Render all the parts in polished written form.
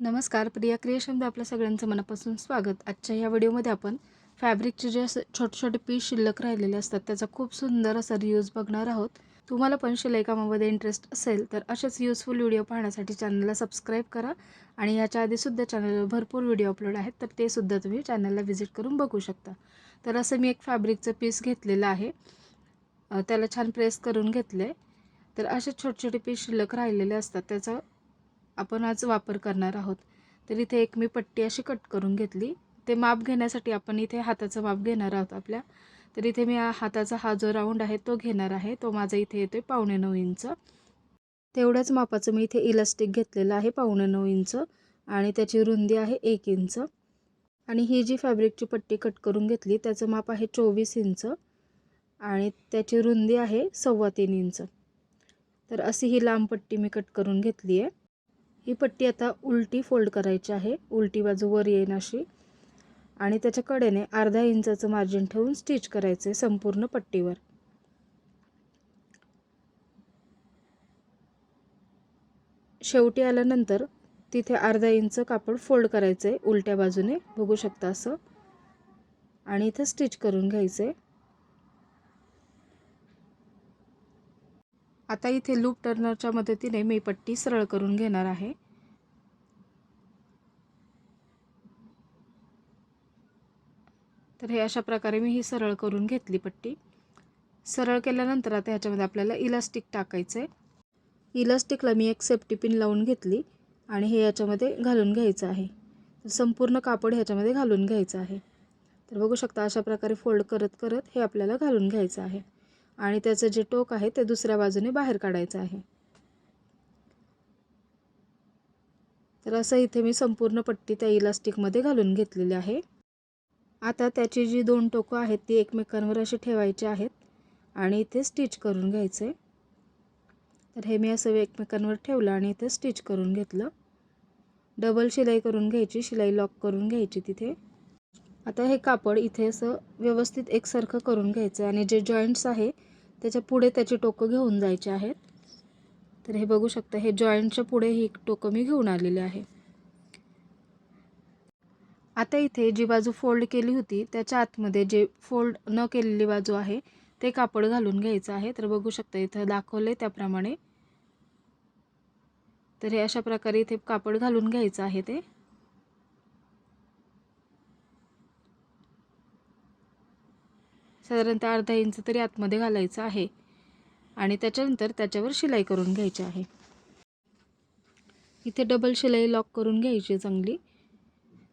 नमस्कार, प्रिया क्रिएशनमध्ये आपल्या सगळ्यांचं मनापासून स्वागत. आजच्या या व्हिडिओमध्ये आपण फॅब्रिकचे जे असे छोटे छोटे पीस शिल्लक राहिलेले असतात त्याचा खूप सुंदर असा रियूज बघणार आहोत. तुम्हाला पण शिलाई कामामध्ये इंटरेस्ट असेल तर असेच यूजफुल व्हिडिओ पाहण्यासाठी चॅनलला सबस्क्राईब करा आणि याच्या आधीसुद्धा चॅनलवर भरपूर व्हिडिओ अपलोड आहेत तर ते सुद्धा तुम्ही चॅनलला व्हिजिट करून बघू शकता. तर असं मी एक फॅब्रिकचं पीस घेतलेलं आहे, त्याला छान प्रेस करून घेतले. तर असे छोटे छोटे पीस शिल्लक राहिलेले असतात त्याचा आपण आज वापर करणार आहोत. तर इथे एक मी पट्टी अशी कट करून घेतली. ते माप घेण्यासाठी आपण इथे हाताचं माप घेणार आहोत आपल्या. तर इथे मी हाताचा हा जो राऊंड आहे तो घेणार आहे. तो माझा इथे येतोय 9.25 इंच. तेवढ्याच मापाचं मी इथे इलास्टिक घेतलेलं आहे 9.25 इंच आणि त्याची रुंदी आहे 1 इंच. आणि ही जी फॅब्रिकची पट्टी कट करून घेतली त्याचं माप आहे 24 इंच आणि त्याची रुंदी आहे 3.25 इंच. तर अशी ही लांब पट्टी मी कट करून घेतली आहे. ही पट्टी आता उलटी फोल्ड करायची आहे, उलटी बाजू वर येईन अशी, आणि त्याच्या कडेने अर्धा इंचाचं मार्जिन ठेवून स्टिच करायचे संपूर्ण पट्टीवर. शेवटी आल्यानंतर तिथे अर्धा इंच कापड फोल्ड करायचे उलट्या बाजूने, बघू शकता असं, आणि इथे स्टिच करून घ्यायचे. आता इथे लूप टर्नरच्या मदतीने मी पट्टी सरळ करून घेणार आहे. तर हे अशा प्रकारे मी ही सरळ करून घेतली पट्टी. सरळ केल्यानंतर आता ह्याच्यामध्ये आपल्याला इलास्टिक टाकायचं आहे. इलास्टिकला मी एक सेफ्टी पिन लावून घेतली आणि हे याच्यामध्ये घालून घ्यायचं आहे. तर संपूर्ण कापड ह्याच्यामध्ये घालून घ्यायचं आहे. तर बघू शकता अशा प्रकारे फोल्ड करत करत हे आपल्याला घालून घ्यायचं आहे आणि त्याचं जे टोक आहे ते दुसऱ्या बाजूने बाहेर काढायचं आहे. तर असं इथे मी संपूर्ण पट्टी त्या इलास्टिकमध्ये घालून घेतलेली आहे. आता त्याची जी दोन टोकं आहेत ती एकमेकांवर अशी ठेवायची आहेत आणि इथे स्टिच करून घ्यायचे. तर हे मी असं एकमेकांवर ठेवलं आणि इथे स्टिच करून घेतलं. डबल शिलाई करून घ्यायची, शिलाई लॉक करून घ्यायची तिथे. आता हे कापड इथे असं व्यवस्थित एकसारखं करून घ्यायचं आणि जे जॉईंट्स आहे त्याच्या पुढे त्याची टोकं घेऊन जायचे आहेत. तर हे बघू शकता, हे जॉईंटच्या पुढे ही टोकं मी घेऊन आलेली आहे. आता इथे जी बाजू फोल्ड केली होती त्याच्या आतमध्ये जे फोल्ड न केलेली बाजू आहे ते कापड घालून घ्यायचं आहे. तर बघू शकता इथं दाखवले त्याप्रमाणे. तर हे अशा प्रकारे इथे कापड घालून घ्यायचं आहे. ते साधारणतः अर्धा इंच तरी आतमध्ये घालायचं आहे आणि त्याच्यानंतर त्याच्यावर शिलाई करून घ्यायची आहे. इथे डबल शिलाई लॉक करून घ्यायची चांगली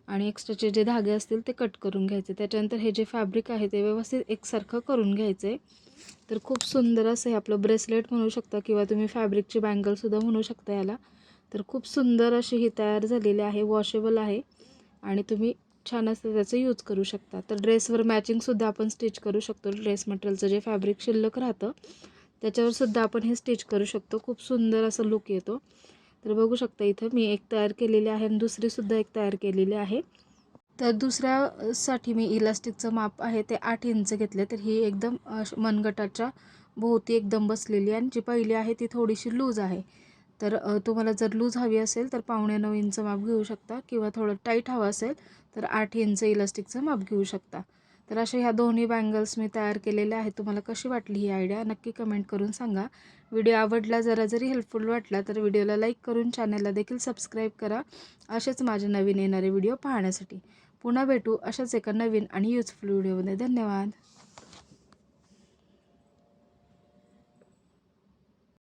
आणि एक्स्ट्राचे जे धागे असतील ते कट करून घ्यायचे. त्याच्यानंतर हे जे फॅब्रिक आहे ते व्यवस्थित एकसारखं करून घ्यायचे. तर खूप सुंदर असं हे आपलं ब्रेसलेट म्हणू शकता किंवा तुम्ही फॅब्रिकची बँगलसुद्धा म्हणू शकता याला. तर खूप सुंदर अशी ही तयार झालेली आहे, वॉशेबल आहे आणि तुम्ही छान असं त्याचं यूज करू शकता. तर ड्रेसवर मॅचिंगसुद्धा आपण स्टिच करू शकतो. ड्रेस मटेरियलचं जे फॅब्रिक शिल्लक राहतं त्याच्यावरसुद्धा आपण हे स्टिच करू शकतो. खूप सुंदर असं लुक येतो. तर बघू शकता इथं मी एक तयार केलेली आहे आणि दुसरीसुद्धा एक तयार केलेली आहे. तर दुसऱ्यासाठी मी इलास्टिकचं माप आहे ते 8 इंच घेतले. तर ही एकदम मनगटाच्या भोवती एकदम बसलेली आहे आणि जी पहिली आहे ती थोडीशी लूज आहे. तर तुम्हाला जर लूज हवी असेल तर 9.25 इंच माप घेऊ शकता किंवा थोडं टाईट हवं असेल तर 8 इंच इलास्टिकचं माप घेऊ शकता. तर अशा ह्या दोन्ही बँगल्स मी तयार केलेल्या आहेत. तुम्हाला कशी वाटली ही आयडिया नक्की कमेंट करून सांगा. व्हिडिओ आवडला, जरी हेल्पफुल वाटला तर व्हिडिओला लाईक करून चॅनलला देखील सबस्क्राईब करा असेच माझे नवीन येणारे व्हिडिओ पाहण्यासाठी. पुन्हा भेटू अशाच एका नवीन आणि यूजफुल व्हिडिओमध्ये. धन्यवाद.